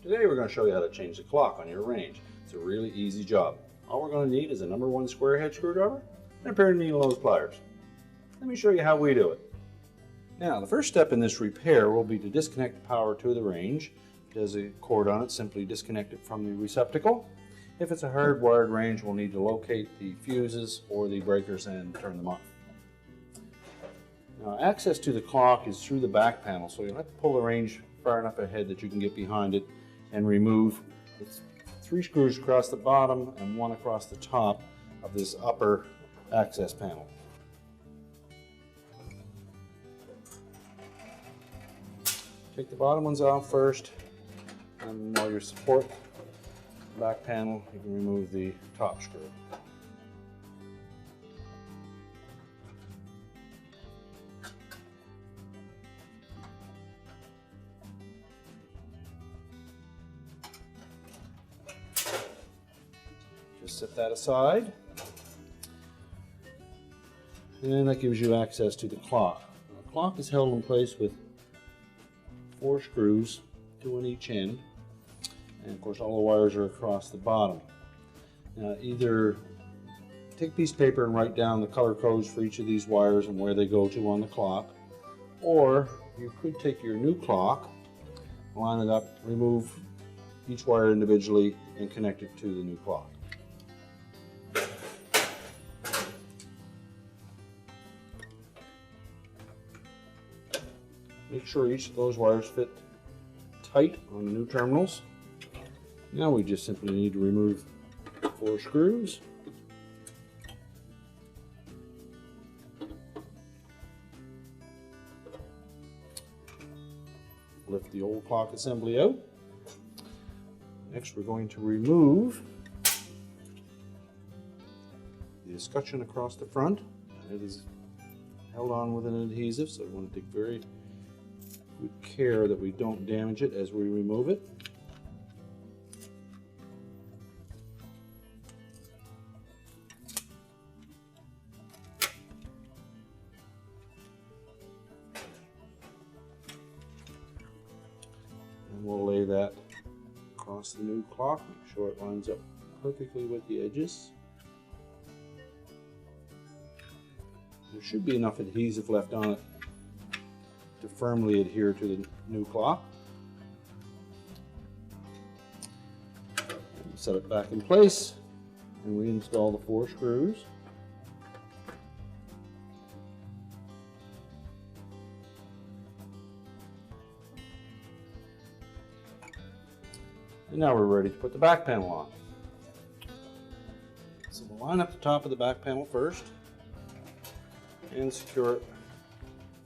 Today we're going to show you how to change the clock on your range. It's a really easy job. All we're going to need is a number 1 square head screwdriver and a pair of needle nose pliers. Let me show you how we do it. Now, the first step in this repair will be to disconnect the power to the range. There's a cord on it, simply disconnect it from the receptacle. If it's a hardwired range, we'll need to locate the fuses or the breakers and turn them on. Now, access to the clock is through the back panel, so you'll have to pull the range far enough ahead that you can get behind it and remove 3 screws across the bottom and 1 across the top of this upper access panel. Take the bottom ones off first, and while you support the back panel, you can remove the top screw. Just set that aside, and that gives you access to the clock. The clock is held in place with 4 screws, 2 on each end, and of course all the wires are across the bottom. Now, either take a piece of paper and write down the color codes for each of these wires and where they go to on the clock, or you could take your new clock, line it up, remove each wire individually, and connect it to the new clock. Make sure each of those wires fit tight on the new terminals. Now we just simply need to remove 4 screws. Lift the old clock assembly out. Next we're going to remove the escutcheon across the front. It is held on with an adhesive, so we want to take very good care that we don't damage it as we remove it. And we'll lay that across the new clock, make sure it lines up perfectly with the edges. There should be enough adhesive left on it to firmly adhere to the new clock. Set it back in place and reinstall the 4 screws. And now we're ready to put the back panel on. So we'll line up the top of the back panel first and secure it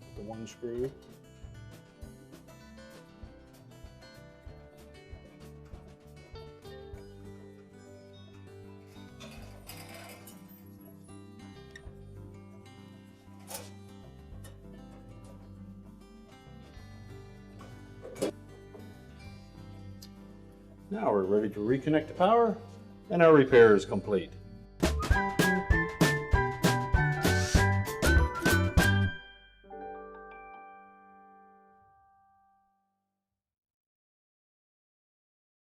with the 1 screw. Now we're ready to reconnect the power, and our repair is complete.